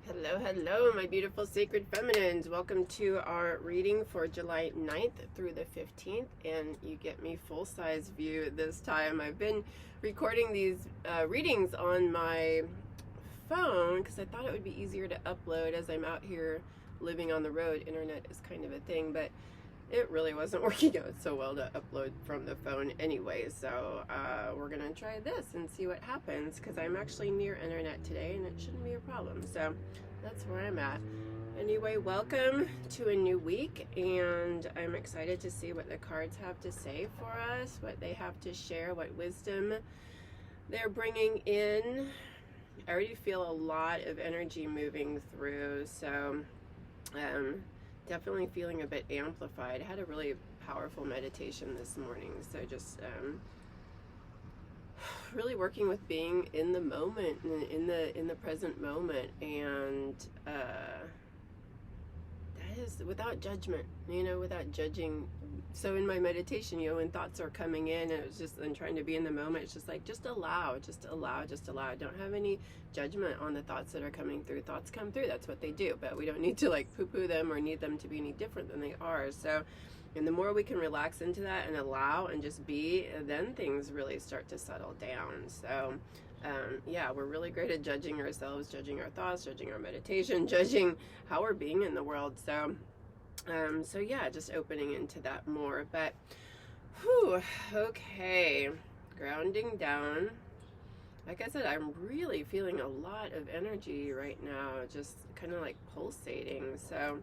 Hello, hello, my beautiful sacred feminines. Welcome to our reading for July 9th through the 15th, and you get me full-size view this time. I've been recording these readings on my phone because I thought it would be easier to upload as I'm out here living on the road. Internet is kind of a thing, but it really wasn't working out so well to upload from the phone anyway, so we're gonna try this and see what happens because I'm actually near internet today and it shouldn't be a problem. So that's where I'm at. Anyway, welcome to a new week, and I'm excited to see what the cards have to say for us, what they have to share, what wisdom they're bringing in. I already feel a lot of energy moving through, so definitely feeling a bit amplified. I had a really powerful meditation this morning, so just really working with being in the moment, in the present moment, and that is without judgment, without judging. So in my meditation, when thoughts are coming in, and it was just, and trying to be in the moment, it's just like, just allow. Don't have any judgment on the thoughts that are coming through. Thoughts come through, that's what they do, but we don't need to like poo-poo them or need them to be any different than they are. So, and the more we can relax into that and allow and just be, then things really start to settle down. So yeah, we're really great at judging ourselves, judging our thoughts, judging our meditation, judging how we're being in the world. So so yeah, just opening into that more. But whew, okay, grounding down. Like I said, I'm really feeling a lot of energy right now, just kind of like pulsating. So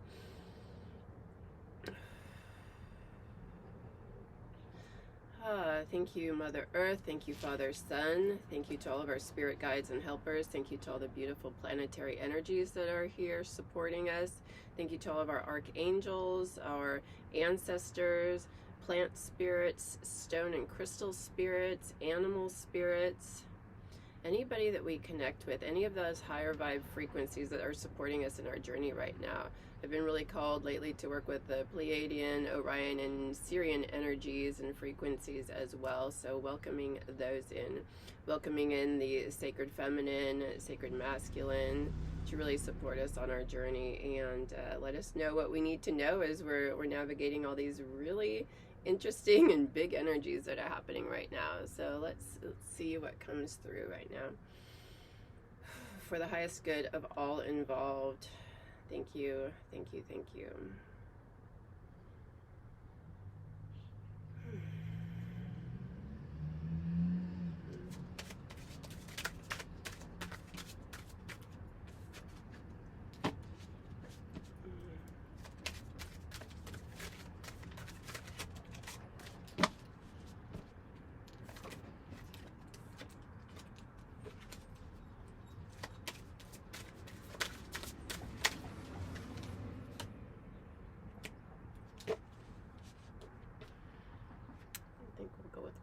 thank you, Mother Earth. Thank you, Father Sun. Thank you to all of our spirit guides and helpers. Thank you to all the beautiful planetary energies that are here supporting us. Thank you to all of our archangels, our ancestors, plant spirits, stone and crystal spirits, animal spirits, anybody that we connect with, any of those higher vibe frequencies that are supporting us in our journey right now. I've been really called lately to work with the Pleiadian, Orion, and Sirian energies and frequencies as well. So welcoming those in, welcoming in the sacred feminine, sacred masculine to really support us on our journey and let us know what we need to know as we're navigating all these really interesting and big energies that are happening right now. So let's see what comes through right now for the highest good of all involved. Thank you, thank you, thank you.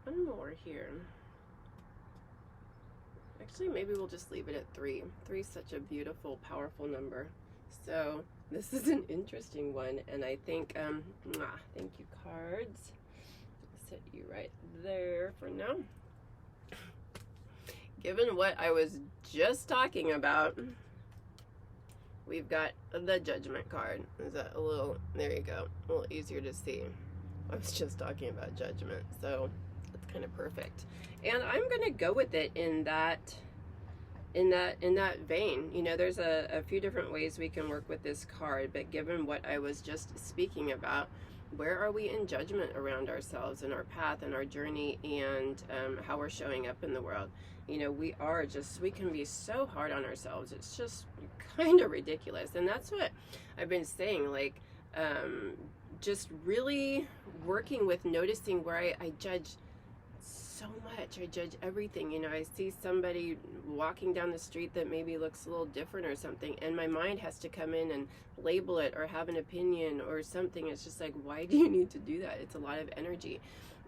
One more here. Actually, maybe we'll just leave it at 3. 3 is such a beautiful, powerful number. So this is an interesting one, and I think, thank you, cards. I'll set you right there for now. Given what I was just talking about, we've got the Judgment card. Is that a little, there you go, a little easier to see. I was just talking about judgment, so that's kind of perfect. And I'm gonna go with it in that vein. There's a few different ways we can work with this card, but given what I was just speaking about, where are we in judgment around ourselves and our path and our journey and how we're showing up in the world? We can be so hard on ourselves. It's just kind of ridiculous. And that's what I've been saying, like, just really working with noticing where I judge so much. I judge everything. I see somebody walking down the street that maybe looks a little different or something, and my mind has to come in and label it or have an opinion or something. It's just like, why do you need to do that? It's a lot of energy.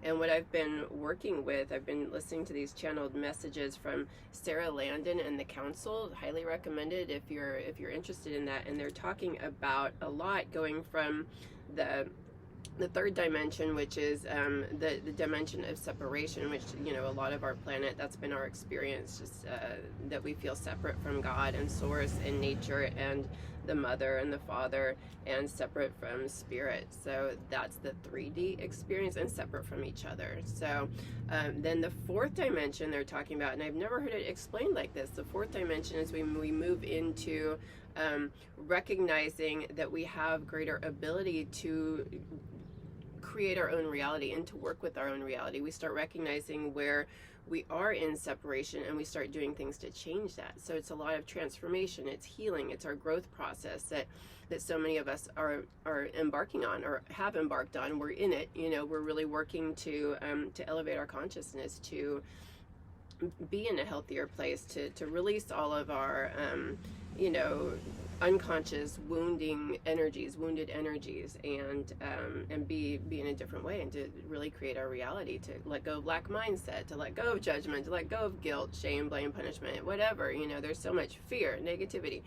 And what I've been working with, I've been listening to these channeled messages from Sarah Landon and the Council. Highly recommended if you're interested in that. And they're talking about a lot going from the the third dimension, which is the dimension of separation, which, you know, a lot of our planet, that's been our experience, just that we feel separate from God and source and nature and the mother and the father, and separate from spirit. So that's the 3D experience, and separate from each other. So then the fourth dimension they're talking about, and I've never heard it explained like this, the fourth dimension is we move into recognizing that we have greater ability to create our own reality and to work with our own reality. We start recognizing where we are in separation, and we start doing things to change that. So it's a lot of transformation, it's healing, it's our growth process that so many of us are embarking on, or have embarked on. We're in it, you know, we're really working to elevate our consciousness, to be in a healthier place, to release all of our you know, unconscious wounded energies, and be in a different way, and to really create our reality, to let go of lack mindset, to let go of judgment, to let go of guilt, shame, blame, punishment, whatever. You know, there's so much fear, negativity.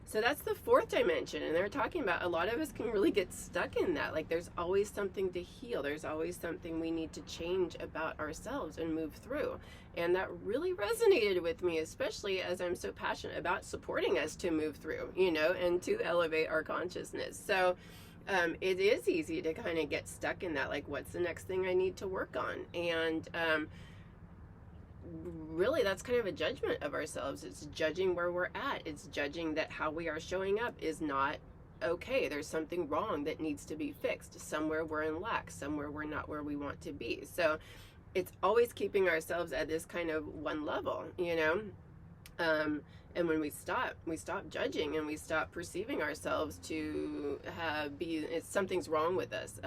So that's the fourth dimension, and they're talking about a lot of us can really get stuck in that. Like, there's always something to heal, there's always something we need to change about ourselves and move through. And that really resonated with me, especially as I'm so passionate about supporting us to move through, you know, and to elevate our consciousness. So it is easy to kind of get stuck in that, like, what's the next thing I need to work on? And really, that's kind of a judgment of ourselves. It's judging where we're at. It's judging that how we are showing up is not okay. There's something wrong that needs to be fixed. Somewhere we're in lack, somewhere we're not where we want to be. So it's always keeping ourselves at this kind of one level, you know. And when we stop judging, and we stop perceiving ourselves to something's wrong with us,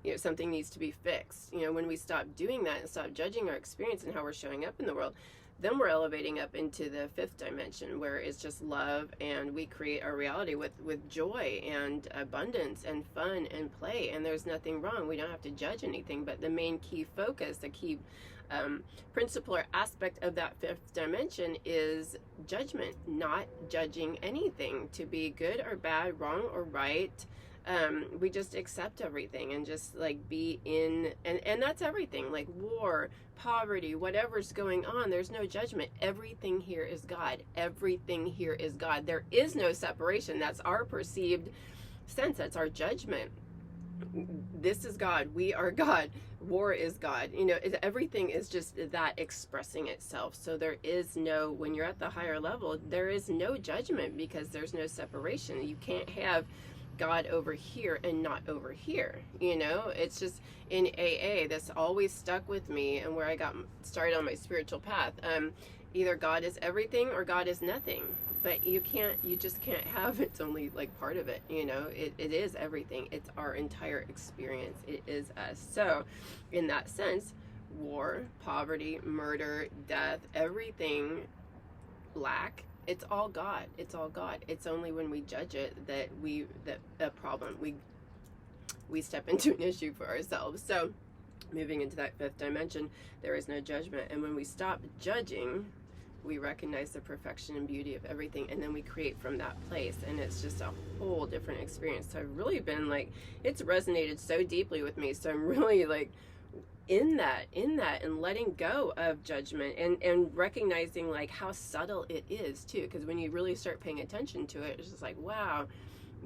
you know, something needs to be fixed. You know, when we stop doing that and stop judging our experience and how we're showing up in the world, then we're elevating up into the fifth dimension, where it's just love, and we create our reality with joy and abundance and fun and play, and there's nothing wrong. We don't have to judge anything, but the main key focus, the key principle or aspect of that fifth dimension is judgment, not judging anything to be good or bad, wrong or right. We just accept everything and just like be in, and that's everything, like war, poverty, whatever's going on. There's no judgment. Everything here is God. Everything here is God. There is no separation. That's our perceived sense. That's our judgment. This is God. We are God. War is God. You know, everything is just that expressing itself. So there is no, when you're at the higher level, there is no judgment, because there's no separation. You can't have God over here and not over here. You know, it's just in AA, this always stuck with me, and where I got started on my spiritual path. Either God is everything or God is nothing. But you just can't have it's only like part of it, you know. It is everything. It's our entire experience. It is us. So in that sense, war, poverty, murder, death, everything, lack, it's all God. It's all God. It's only when we judge it that a problem, we step into an issue for ourselves. So moving into that fifth dimension, there is no judgment. And when we stop judging, we recognize the perfection and beauty of everything, and then we create from that place, and it's just a whole different experience. So I've really been like, it's resonated so deeply with me. So I'm really like in that and letting go of judgment, and recognizing like how subtle it is too, because when you really start paying attention to it, it's just like, wow,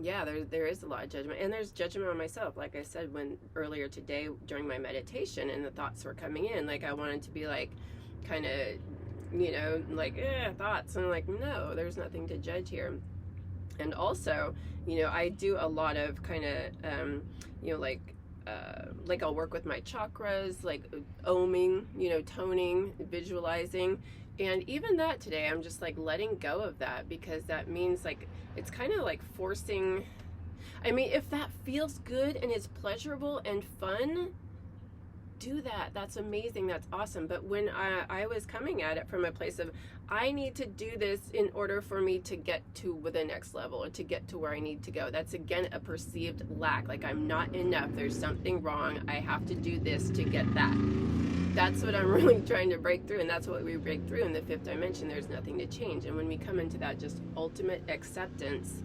yeah, there is a lot of judgment, and there's judgment on myself. Like I said, when earlier today during my meditation and the thoughts were coming in, like I wanted to be like kind of, you know, like thoughts, and I'm like, no, there's nothing to judge here. And also, you know, I do a lot of kind of you know, like I'll work with my chakras, like oming, you know, toning, visualizing. And even that today, I'm just like letting go of that, because that means like it's kind of like forcing, I mean, if that feels good and it's pleasurable and fun, do that. That's amazing. That's awesome. But when I was coming at it from a place of, I need to do this in order for me to get to the next level, or to get to where I need to go. That's again a perceived lack. Like I'm not enough. There's something wrong. I have to do this to get that. That's what I'm really trying to break through. And that's what we break through in the fifth dimension. There's nothing to change. And when we come into that just ultimate acceptance,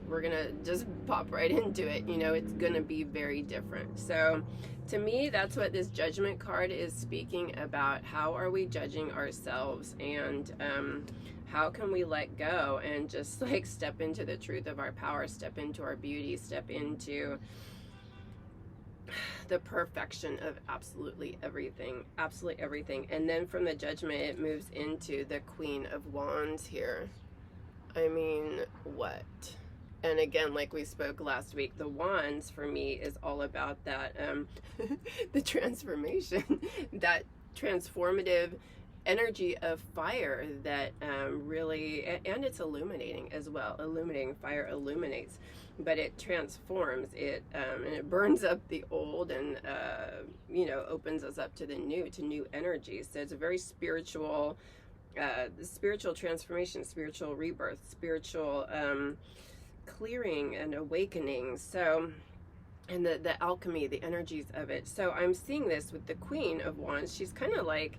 we're gonna just pop right into it. You know, it's gonna be very different. So to me, that's what this judgment card is speaking about. How are we judging ourselves, and how can we let go and just like step into the truth of our power, step into our beauty, step into the perfection of absolutely everything. And then from the judgment, it moves into the Queen of Wands here. I mean, what? And again, like we spoke last week, the wands for me is all about that, the transformation, that transformative energy of fire that really, and it's illuminating as well. Illuminating, fire illuminates, but it transforms it, and it burns up the old, and you know, opens us up to the new, to new energies. So it's a very spiritual, spiritual transformation, spiritual rebirth, spiritual clearing and awakening. So, and the alchemy, the energies of it. So I'm seeing this with the Queen of Wands. She's kind of like,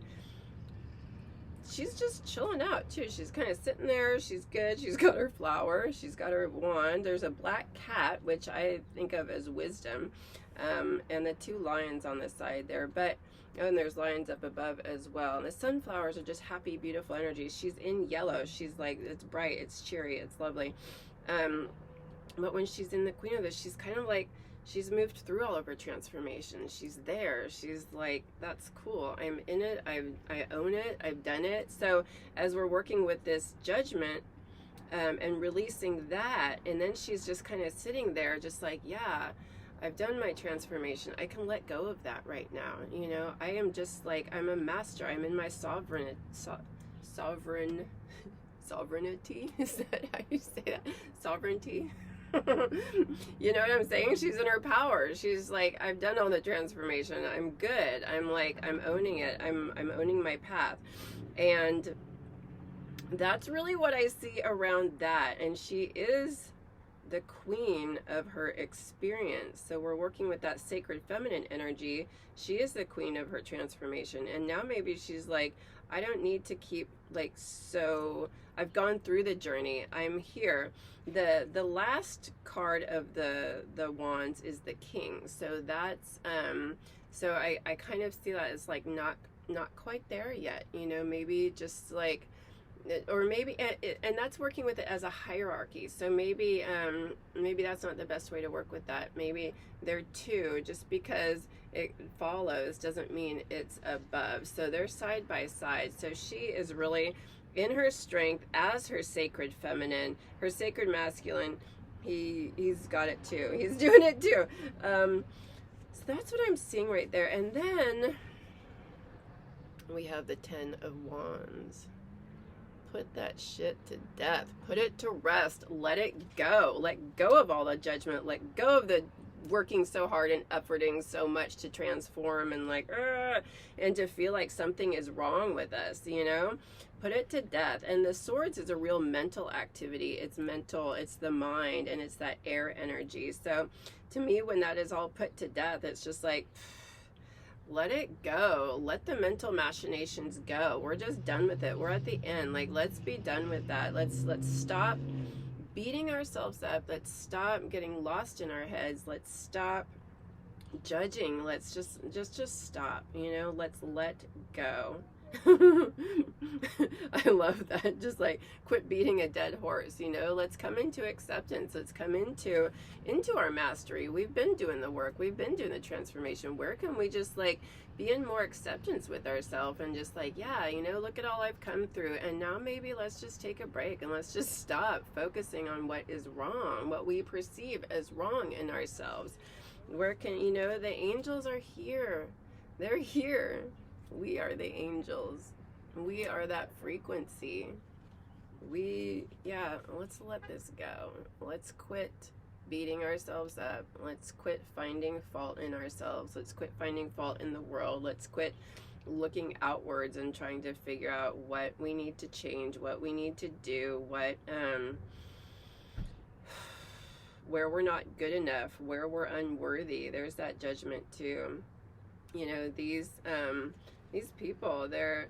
she's just chilling out too. She's kind of sitting there. She's good. She's got her flower. She's got her wand. There's a black cat, which I think of as wisdom, and the two lions on the side there. But and there's lions up above as well. And the sunflowers are just happy, beautiful energies. She's in yellow. She's like, it's bright, it's cheery, it's lovely. But when she's in the Queen of this, she's kind of like, she's moved through all of her transformation. She's there. She's like, that's cool. I'm in it. I own it. I've done it. So as we're working with this judgment, and releasing that, and then she's just kind of sitting there just like, yeah, I've done my transformation. I can let go of that right now. You know, I am just like, I'm a master. I'm in my sovereignty. Is that how you say that? Sovereignty. You know what I'm saying? She's in her power. She's like, I've done all the transformation. I'm good. I'm like, I'm owning it. I'm owning my path. And that's really what I see around that. And she is the queen of her experience. So we're working with that sacred feminine energy. She is the queen of her transformation. And now maybe she's like, I don't need to keep like, so I've gone through the journey. I'm here. The last card of the wands is the king. So that's so I kind of see that as like not quite there yet, you know, maybe just like, or maybe, and that's working with it as a hierarchy. So maybe maybe that's not the best way to work with that. Maybe they're two, just because it follows doesn't mean it's above. So they're side by side. So she is really in her strength as her sacred feminine, her sacred masculine. He's got it too. He's doing it too. So that's what I'm seeing right there. And then we have the 10 of Wands. Put that shit to death. Put it to rest. Let it go. Let go of all the judgment. Let go of the working so hard and efforting so much to transform and like, and to feel like something is wrong with us, you know? Put it to death. And the swords is a real mental activity. It's mental, it's the mind, and it's that air energy. So to me, when that is all put to death, it's just like, let it go. Let the mental machinations go. We're just done with it. We're at the end. Like, let's be done with that. Let's stop beating ourselves up. Let's stop getting lost in our heads. Let's stop judging. Let's just stop, you know? Let's let go. I love that. Just like, quit beating a dead horse, you know? Let's come into acceptance. Let's come into our mastery. We've been doing the work. We've been doing the transformation. Where can we just like be in more acceptance with ourselves and just like, yeah, you know, look at all I've come through, and now maybe let's just take a break and let's just stop focusing on what is wrong, what we perceive as wrong in ourselves. Where can, you know, the angels are here. They're here. We are the angels. We are that frequency. Let's let this go. Let's quit beating ourselves up. Let's quit finding fault in ourselves. Let's quit finding fault in the world. Let's quit looking outwards and trying to figure out what we need to change, what we need to do, where we're not good enough, where we're unworthy. There's that judgment too. You know, these These people, they're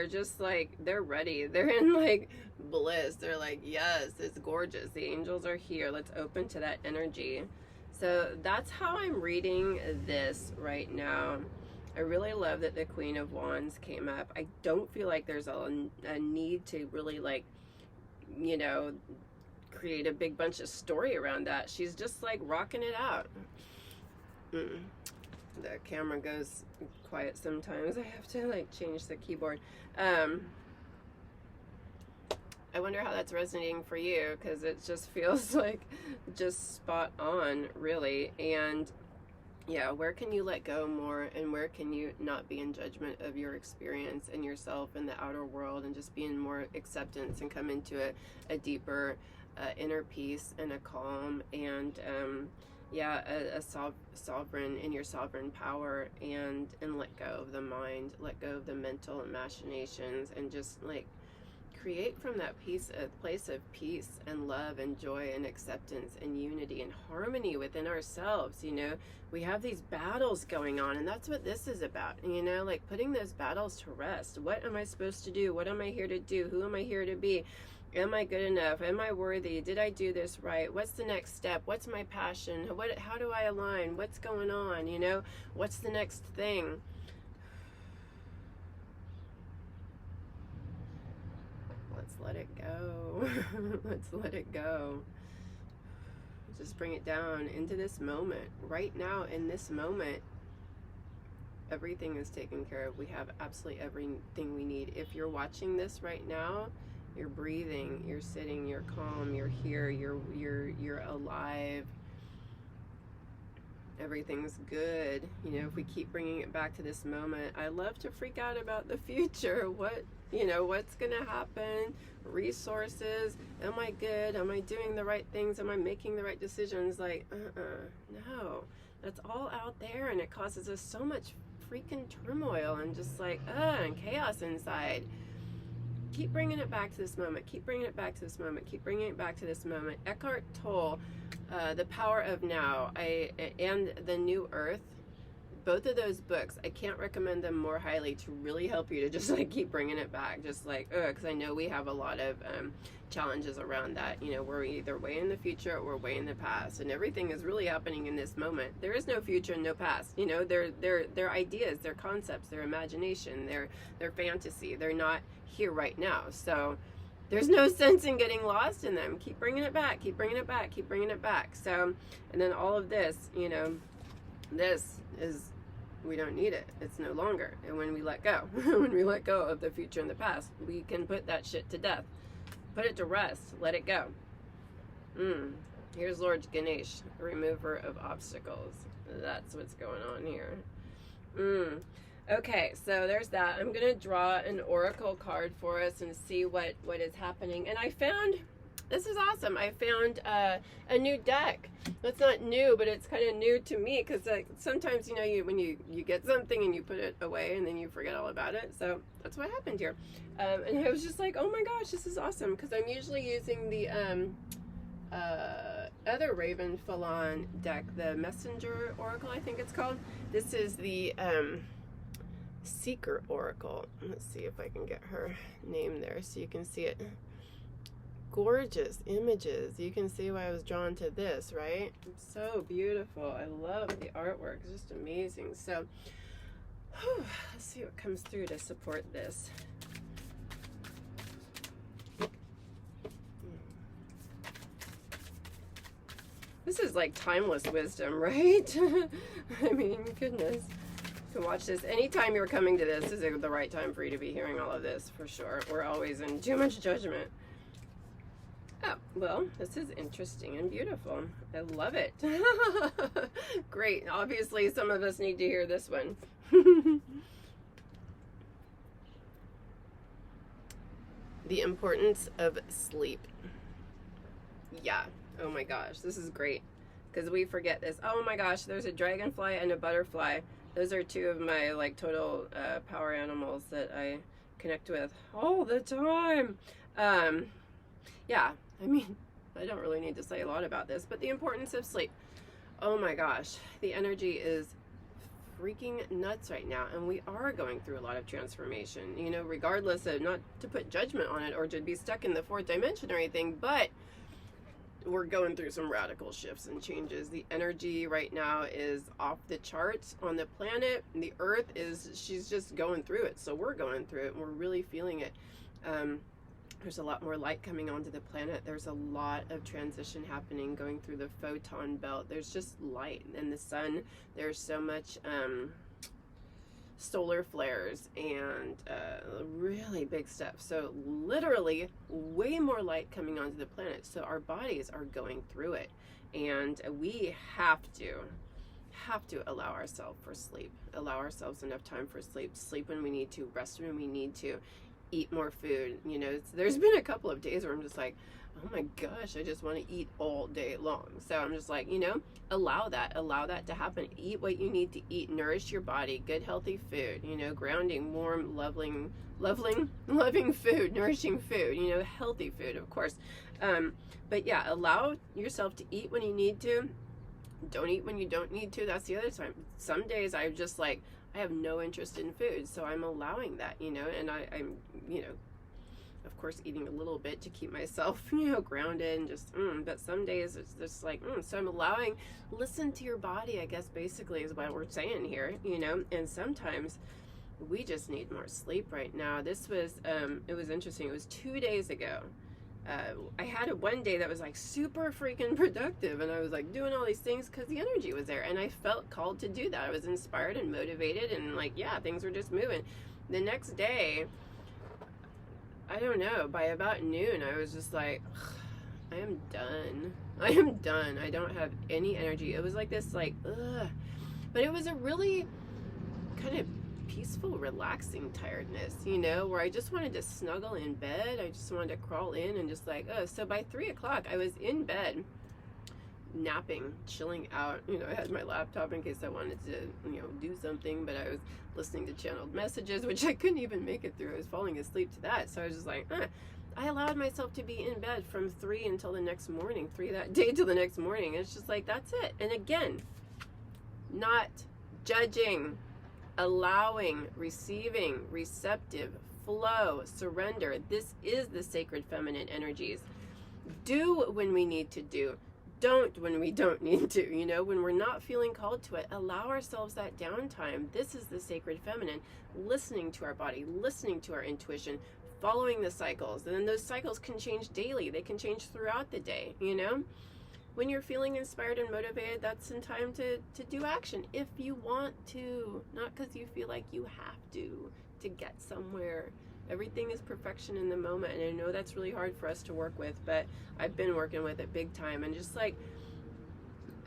just like, they're ready. They're in like bliss. They're like, yes, it's gorgeous. The angels are here. Let's open to that energy. So that's how I'm reading this right now. I really love that the Queen of Wands came up. I don't feel like there's a need to really, like, you know, create a big bunch of story around that. She's just like rocking it out. The camera goes quiet sometimes. I have to like change the keyboard. I wonder how that's resonating for you, because it just feels like just spot on, really. And yeah, where can you let go more, and where can you not be in judgment of your experience and yourself and the outer world, and just be in more acceptance and come into a deeper inner peace and a calm, and yeah, a sovereign in your sovereign power, and let go of the mind, let go of the mental machinations, and just like create from that peace, a place of peace and love and joy and acceptance and unity and harmony within ourselves. You know, we have these battles going on, and that's what this is about, you know, like putting those battles to rest. What am I supposed to do? What am I here to do? Who am I here to be? Am I good enough? Am I worthy? Did I do this right? What's the next step? What's my passion? How do I align? What's going on? You know, what's the next thing? Let's let it go. Let's let it go. Just bring it down into this moment. Right now, in this moment, everything is taken care of. We have absolutely everything we need. If you're watching this right now, you're breathing, you're sitting, you're calm, you're here, you're alive. Everything's good. You know, if we keep bringing it back to this moment, I love to freak out about the future. What, you know, what's gonna happen? Resources. Am I good? Am I doing the right things? Am I making the right decisions? Like, no. That's all out there, and it causes us so much freaking turmoil and just like, and chaos inside. Keep bringing it back to this moment. Keep bringing it back to this moment. Keep bringing it back to this moment. Eckhart Tolle, The Power of Now, and The New Earth, both of those books, I can't recommend them more highly to really help you to just like keep bringing it back. Just like, because I know we have a lot of challenges around that. You know, we're either way in the future or way in the past, and everything is really happening in this moment. There is no future and no past. You know, they're ideas, they're concepts, they're imagination, they're fantasy. They're not here right now. So there's no sense in getting lost in them. Keep bringing it back, keep bringing it back, keep bringing it back. So, and then all of this, you know, this is, we don't need it. It's no longer. And when we let go, when we let go of the future and the past, we can put that shit to death. Put it to rest. Let it go. Here's Lord Ganesh, remover of obstacles. That's what's going on here. Okay, so there's that. I'm going to draw an oracle card for us and see what is happening. And I found, this is awesome, I found a new deck. It's not new, but it's kind of new to me, because like, sometimes, you know, when you get something and you put it away and then you forget all about it. So that's what happened here. And I was just like, oh my gosh, this is awesome, because I'm usually using the other Ravynne Phelan deck, the Messenger Oracle, I think it's called. This is the Seeker Oracle. Let's see if I can get her name there so you can see it. Gorgeous images. You can see why I was drawn to this, right? So beautiful. I love the artwork. It's just amazing. So let's see what comes through to support this. This is like timeless wisdom, right? I mean, goodness. You can watch this anytime you're coming to this. Is the right time for you to be hearing all of this, for sure. We're always in too much judgment. Oh, well, this is interesting and beautiful. I love it. Great. Obviously, some of us need to hear this one. The importance of sleep. Yeah. Oh my gosh, this is great, because we forget this. Oh my gosh, there's a dragonfly and a butterfly. Those are two of my like total power animals that I connect with all the time. Yeah, I mean, I don't really need to say a lot about this, but the importance of sleep. Oh my gosh, the energy is freaking nuts right now, and we are going through a lot of transformation, you know, regardless of, not to put judgment on it or to be stuck in the fourth dimension or anything, but we're going through some radical shifts and changes. The energy right now is off the charts on the planet. The earth is, she's just going through it. So we're going through it and we're really feeling it. There's a lot more light coming onto the planet. There's a lot of transition happening, going through the photon belt. There's just light. And the sun, there's so much solar flares and really big stuff. So literally way more light coming onto the planet. So our bodies are going through it, and we have to allow ourselves for sleep, allow ourselves enough time for sleep when we need to, rest when we need to, eat more food. You know, there's been a couple of days where I'm just like, oh my gosh, I just want to eat all day long. So I'm just like, you know, allow that to happen. Eat what you need to eat, nourish your body, good healthy food, you know, grounding, warm, loving food, nourishing food, you know, healthy food, of course. But yeah, allow yourself to eat when you need to. Don't eat when you don't need to. That's the other time. Some days I'm just like, I have no interest in food, so I'm allowing that, you know, and I'm, you know, of course, eating a little bit to keep myself, you know, grounded and just, but some days it's just like, so I'm allowing, listen to your body, I guess, basically is what we're saying here, you know, and sometimes we just need more sleep right now. This was, it was interesting. It was 2 days ago. I had one day that was like super freaking productive, and I was like doing all these things because the energy was there, and I felt called to do that. I was inspired and motivated, and like, yeah, things were just moving. The next day, I don't know, by about noon, I was just like, I am done. I don't have any energy. It was like this, like, ugh. But it was a really kind of peaceful, relaxing tiredness, you know, where I just wanted to snuggle in bed. I just wanted to crawl in and just like, oh, so by 3 o'clock, I was in bed, napping, chilling out. You know, I had my laptop in case I wanted to, you know, do something, but I was listening to channeled messages, which I couldn't even make it through. I was falling asleep to that. So I was just like, I allowed myself to be in bed from 3 until the next morning, 3 that day till the next morning. It's just like, that's it. And again, not judging, allowing, receiving, receptive, flow, surrender. This is the sacred feminine energies. Do when we need to do. Don't when we don't need to. You know, when we're not feeling called to it, allow ourselves that downtime. This is the sacred feminine. Listening to our body, listening to our intuition, following the cycles. And then those cycles can change daily. They can change throughout the day, you know? When you're feeling inspired and motivated, that's in time to do action if you want to, not because you feel like you have to get somewhere. Everything is perfection in the moment, and I know that's really hard for us to work with, but I've been working with it big time. And just like,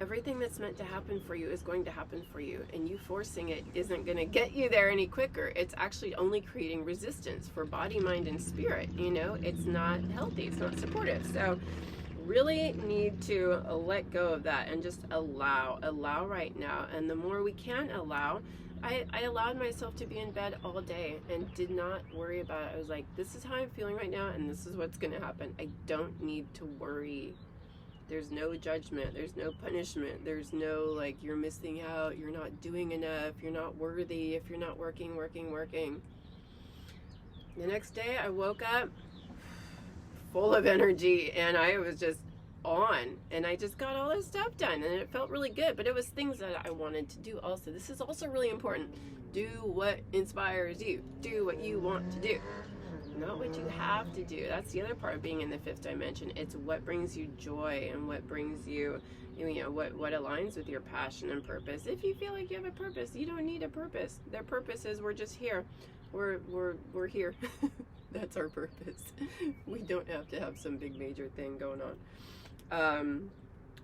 everything that's meant to happen for you is going to happen for you, and you forcing it isn't going to get you there any quicker. It's actually only creating resistance for body, mind, and spirit. You know, it's not healthy, it's not supportive. So really need to let go of that and just allow right now. And the more we can allow, I allowed myself to be in bed all day and did not worry about it. I was like, this is how I'm feeling right now, and this is what's going to happen. I don't need to worry. There's no judgment, there's no punishment, there's no like, you're missing out, you're not doing enough, you're not worthy if you're not working. The next day I woke up full of energy, and I was just on, and I just got all this stuff done, and it felt really good. But it was things that I wanted to do also. This is also really important. Do what inspires you. Do what you want to do, not what you have to do. That's the other part of being in the fifth dimension. It's what brings you joy and what brings you, you know, what aligns with your passion and purpose. If you feel like you have a purpose, you don't need a purpose. Their purpose is we're just here. We're here. That's our purpose. We don't have to have some big major thing going on.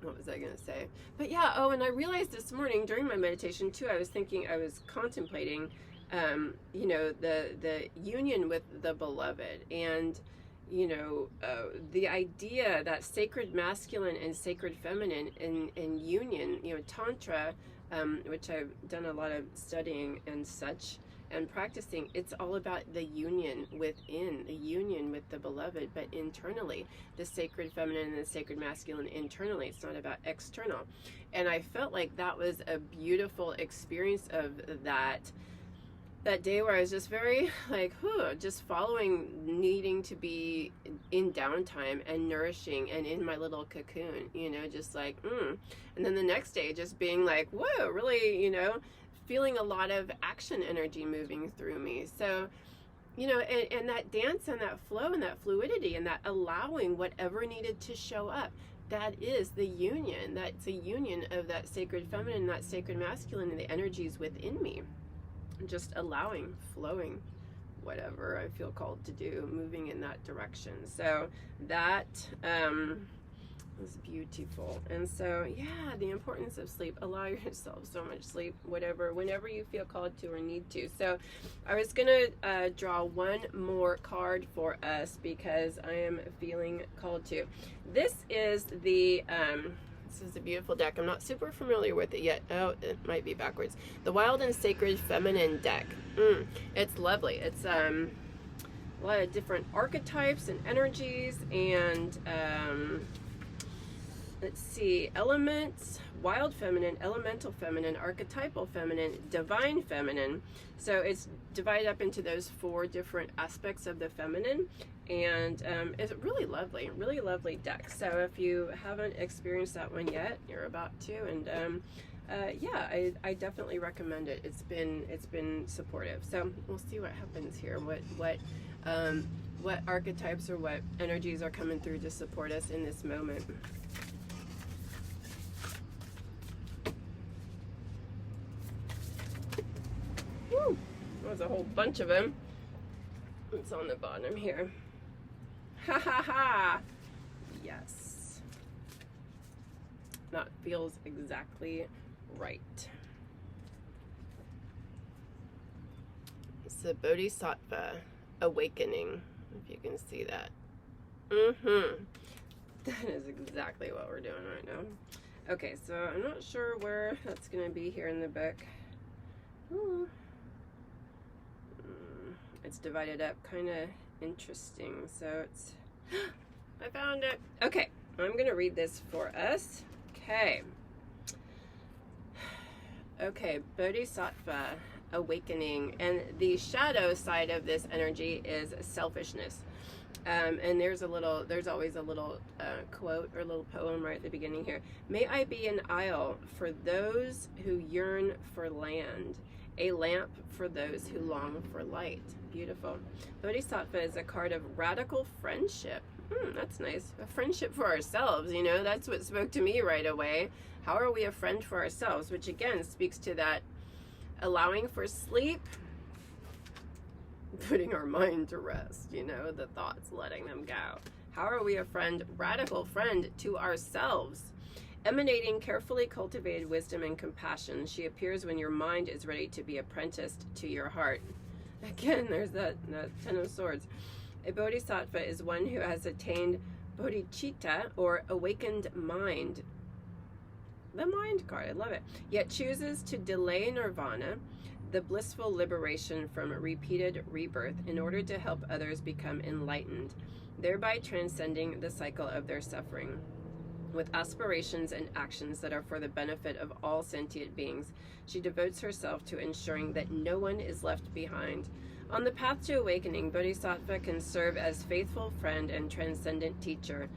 What was I going to say? But yeah, oh, and I realized this morning during my meditation too, I was contemplating, you know, the union with the beloved, and, you know, the idea that sacred masculine and sacred feminine in union, you know, Tantra, which I've done a lot of studying and such, and practicing, it's all about the union within, the union with the beloved, but internally, the sacred feminine and the sacred masculine internally. It's not about external. And I felt like that was a beautiful experience of that day, where I was just very like, just following, needing to be in downtime and nourishing and in my little cocoon, you know, just like, And then the next day just being like, whoa, really, you know, feeling a lot of action energy moving through me. So, you know, and that dance and that flow and that fluidity and that allowing whatever needed to show up, that is the union. That's a union of that sacred feminine and that sacred masculine and the energies within me. Just allowing, flowing, whatever I feel called to do, moving in that direction. So that was beautiful. And so, yeah, the importance of sleep. Allow yourself so much sleep, whenever you feel called to or need to. So I was going to draw one more card for us because I am feeling called to. This is the... this is a beautiful deck. I'm not super familiar with it yet. Oh, it might be backwards. The Wild and Sacred Feminine deck. It's lovely. It's a lot of different archetypes and energies, and let's see, elements, wild feminine, elemental feminine, archetypal feminine, divine feminine. So it's divided up into those 4 different aspects of the feminine. And it's really lovely deck. So if you haven't experienced that one yet, you're about to. And yeah, I definitely recommend it. It's been supportive. So we'll see what happens here. What archetypes or what energies are coming through to support us in this moment. Woo! There's a whole bunch of them. It's on the bottom here. Ha ha ha! Yes. That feels exactly right. It's the Bodhisattva awakening, if you can see that. That is exactly what we're doing right now. Okay, so I'm not sure where that's going to be here in the book. Ooh. It's divided up kind of interesting. So it's, I found it. Okay, I'm going to read this for us. Okay, Bodhisattva awakening, and the shadow side of this energy is selfishness. And there's always a little quote or a little poem right at the beginning here. May I be an isle for those who yearn for land, a lamp for those who long for light. Beautiful. Bodhisattva is a card of radical friendship. That's nice. A friendship for ourselves, you know, that's what spoke to me right away. How are we a friend for ourselves? Which again speaks to that allowing for sleep, putting our mind to rest, you know, the thoughts, letting them go. How are we a friend, radical friend to ourselves? Emanating carefully cultivated wisdom and compassion, she appears when your mind is ready to be apprenticed to your heart. Again, there's that 10 of Swords. A bodhisattva is one who has attained bodhicitta, or awakened mind. The mind card, I love it. Yet chooses to delay nirvana, the blissful liberation from repeated rebirth, in order to help others become enlightened, thereby transcending the cycle of their suffering. With aspirations and actions that are for the benefit of all sentient beings, she devotes herself to ensuring that no one is left behind. On the path to awakening, Bodhisattva can serve as faithful friend and transcendent teacher,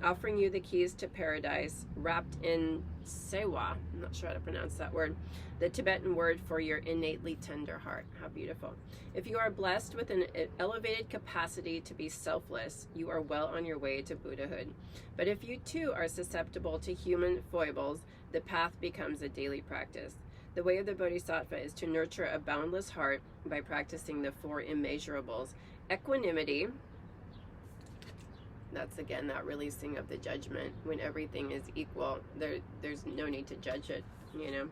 offering you the keys to paradise, wrapped in sewa. I'm not sure how to pronounce that word. The Tibetan word for your innately tender heart. How beautiful. If you are blessed with an elevated capacity to be selfless, you are well on your way to Buddhahood. But if you too are susceptible to human foibles, the path becomes a daily practice. The way of the Bodhisattva is to nurture a boundless heart by practicing the 4 immeasurables. Equanimity. That's again that releasing of the judgment. When everything is equal, there's no need to judge it, you know.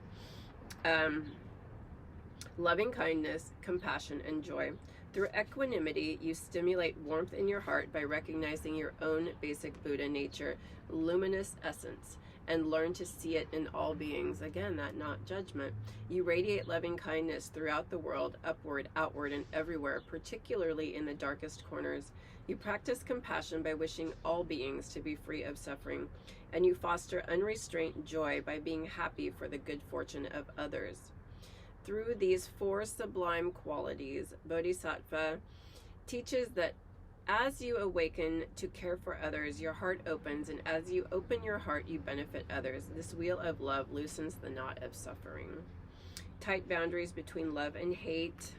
Loving kindness, compassion, and joy. Through equanimity, you stimulate warmth in your heart by recognizing your own basic Buddha nature, luminous essence. and learn to see it in all beings. Again, that not judgment. You radiate loving kindness throughout the world, upward, outward, and everywhere, particularly in the darkest corners. You practice compassion by wishing all beings to be free of suffering, and you foster unrestrained joy by being happy for the good fortune of others. Through these four sublime qualities, Bodhisattva teaches that as you awaken to care for others, your heart opens, and as you open your heart, you benefit others. This wheel of love loosens the knot of suffering. Tight boundaries between love and hate.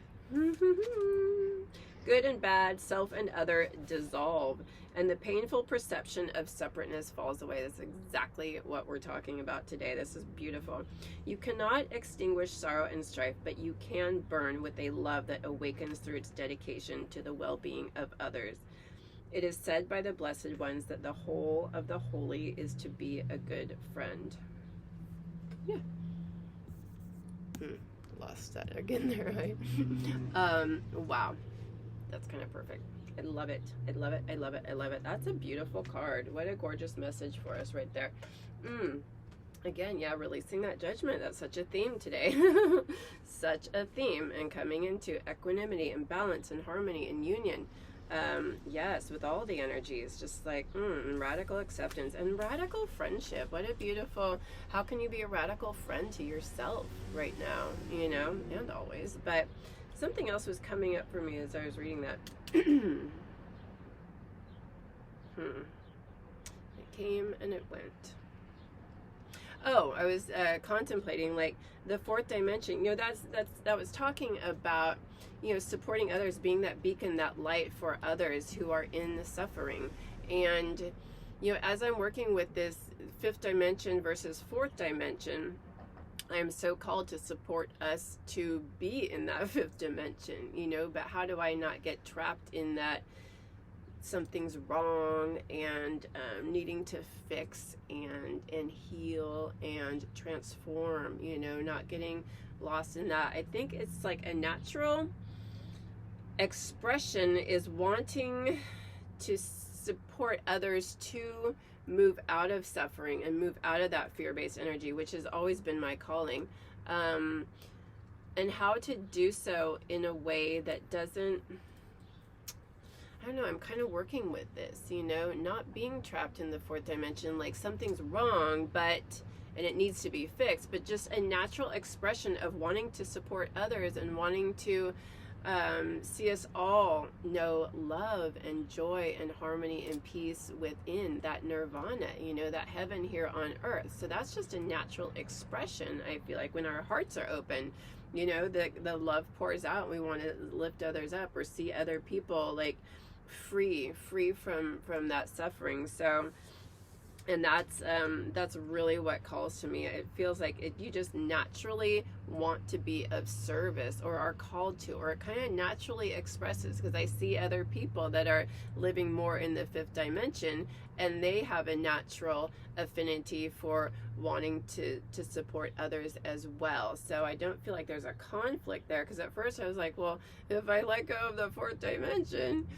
Good and bad, self and other dissolve, and the painful perception of separateness falls away. That's exactly what we're talking about today. This is beautiful. You cannot extinguish sorrow and strife, but you can burn with a love that awakens through its dedication to the well-being of others. It is said by the blessed ones that the whole of the holy is to be a good friend. Yeah. Lost that again there, right? Wow. That's kind of perfect. I love it. I love it. I love it. I love it. That's a beautiful card. What a gorgeous message for us right there. Again, yeah, releasing that judgment. That's such a theme today. Such a theme. And coming into equanimity and balance and harmony and union. Yes, with all the energies. Just like radical acceptance and radical friendship. What a beautiful, how can you be a radical friend to yourself right now, you know, and always. But something else was coming up for me as I was reading that. It came and it went. Oh, I was contemplating like the fourth dimension. You know, that was talking about, you know, supporting others, being that beacon, that light for others who are in the suffering. And, you know, as I'm working with this fifth dimension versus fourth dimension, I am so called to support us to be in that fifth dimension, you know, but how do I not get trapped in that something's wrong and needing to fix and heal and transform, you know, not getting lost in that. I think it's like a natural expression is wanting to support others to move out of suffering and move out of that fear-based energy, which has always been my calling, and how to do so in a way that doesn't, I don't know, I'm kind of working with this, you know, not being trapped in the fourth dimension like something's wrong and it needs to be fixed, but just a natural expression of wanting to support others and wanting to see us all know love and joy and harmony and peace within that nirvana, you know, that heaven here on earth. So that's just a natural expression. I feel like when our hearts are open, you know, the love pours out. We want to lift others up or see other people like free from that suffering. So, and that's really what calls to me. It feels like you just naturally want to be of service or are called to, or it kind of naturally expresses, because I see other people that are living more in the fifth dimension and they have a natural affinity for wanting to support others as well. So I don't feel like there's a conflict there, because at first I was like, well, if I let go of the fourth dimension,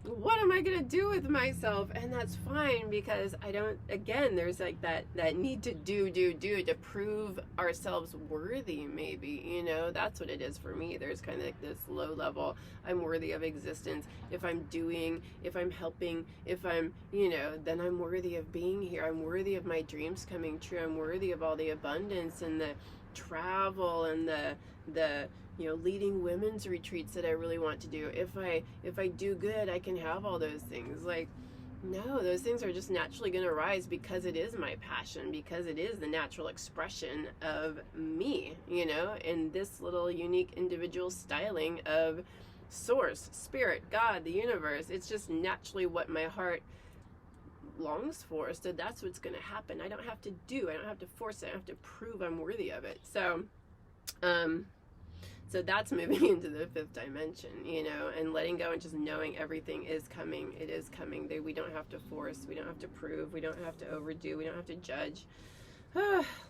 what am I going to do with myself? And that's fine, because I don't, again, there's like that need to do to prove ourselves worthy, maybe, you know, that's what it is for me. There's kind of like this low level, I'm worthy of existence. If I'm doing, if I'm helping, if I'm, you know, then I'm worthy of being here. I'm worthy of my dreams coming true. I'm worthy of all the abundance and the travel and the you know, leading women's retreats that I really want to do. If I do good, I can have all those things. Like, no, those things are just naturally going to arise because it is my passion, because it is the natural expression of me, you know, in this little unique individual styling of source, spirit, God, the universe. It's just naturally what my heart longs for. So that's what's going to happen. I don't have to force it. I don't have to prove I'm worthy of it. So that's moving into the fifth dimension, you know, and letting go and just knowing everything is coming. It is coming. We don't have to force. We don't have to prove. We don't have to overdo. We don't have to judge.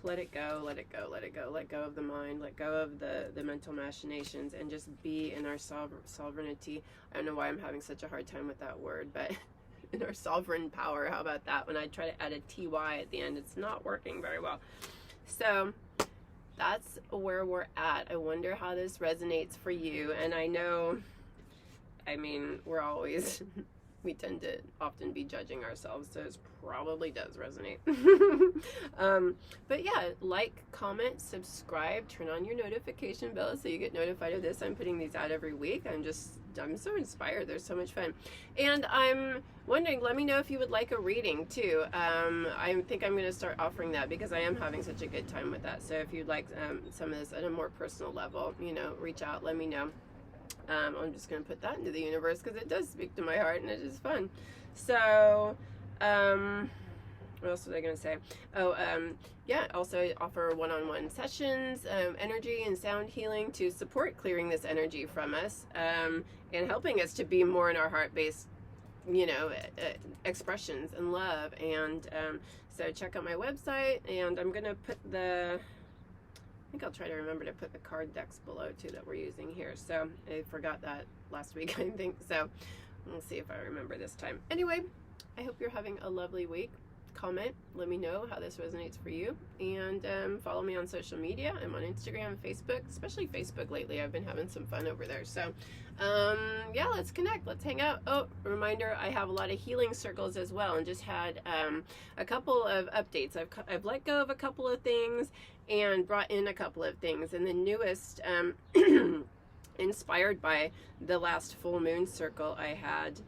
Let it go. Let it go. Let it go. Let go of the mind. Let go of the mental machinations and just be in our sovereignty. I don't know why I'm having such a hard time with that word, but in our sovereign power. How about that? When I try to add a TY at the end, it's not working very well. So that's where we're at. I wonder how this resonates for you. And I know, I mean, we're always, we tend to often be judging ourselves, so it probably does resonate. But yeah, like, comment, subscribe, turn on your notification bell so you get notified of this. I'm putting these out every week. I'm so inspired. They're so much fun. And I'm wondering, let me know if you would like a reading too. I think I'm going to start offering that because I am having such a good time with that. So if you'd like some of this at a more personal level, you know, reach out, let me know. I'm just going to put that into the universe because it does speak to my heart and it is fun. So, what else was I going to say? Oh, yeah, also I offer one-on-one sessions, energy and sound healing to support clearing this energy from us, and helping us to be more in our heart-based, you know, expressions and love. And so check out my website, and I'm going to put I think I'll try to remember to put the card decks below too that we're using here. So I forgot that last week, I think. So we'll see if I remember this time. Anyway, I hope you're having a lovely week. Comment, let me know how this resonates for you, and follow me on social media. I'm on Instagram and Facebook, especially Facebook lately. I've been having some fun over there. So yeah, let's connect, let's hang out. Oh, reminder, I have a lot of healing circles as well, and just had a couple of updates. I've let go of a couple of things and brought in a couple of things, and the newest inspired by the last full moon circle I had.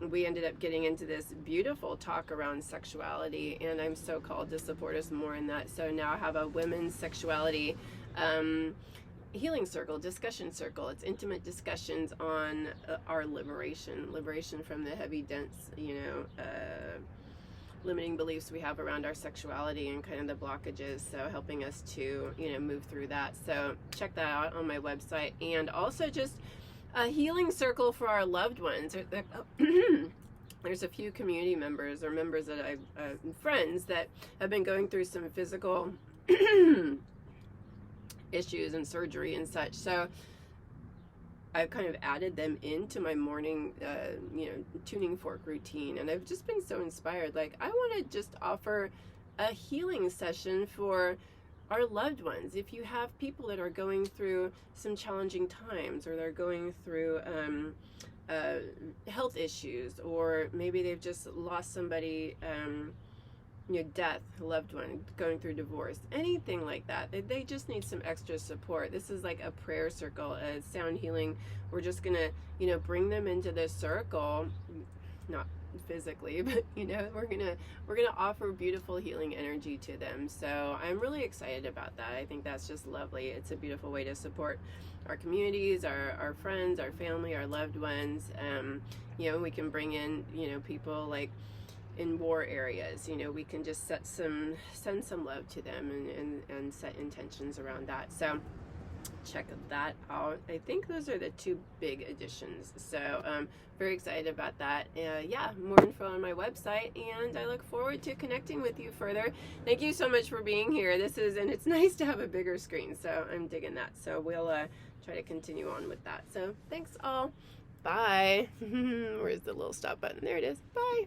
We ended up getting into this beautiful talk around sexuality, and I'm so called to support us more in that. So now I have a women's sexuality healing circle, discussion circle. It's intimate discussions on our liberation from the heavy, dense, you know, limiting beliefs we have around our sexuality and kind of the blockages. So helping us to, you know, move through that. So check that out on my website. And also just a healing circle for our loved ones. There's a few community members or members that I've friends that have been going through some physical issues and surgery and such. So I've kind of added them into my morning, you know, tuning fork routine, and I've just been so inspired. Like, I want to just offer a healing session for our loved ones. If you have people that are going through some challenging times, or they're going through health issues, or maybe they've just lost somebody, you know, death, a loved one, going through divorce, anything like that, they just need some extra support. This is like a prayer circle, a sound healing. We're just gonna, you know, bring them into this circle, not physically, but you know, we're gonna offer beautiful healing energy to them. So I'm really excited about that. I think that's just lovely. It's a beautiful way to support our communities, our friends, our family, our loved ones. You know, we can bring in, you know, people like in war areas. You know, we can just send some love to them and set intentions around that. So check that out. I think those are the two big additions. So very excited about that. Yeah, more info on my website, and I look forward to connecting with you further. Thank you so much for being here. And it's nice to have a bigger screen, so I'm digging that. So we'll try to continue on with that. So thanks all. Bye. Where's the little stop button? There it is. Bye.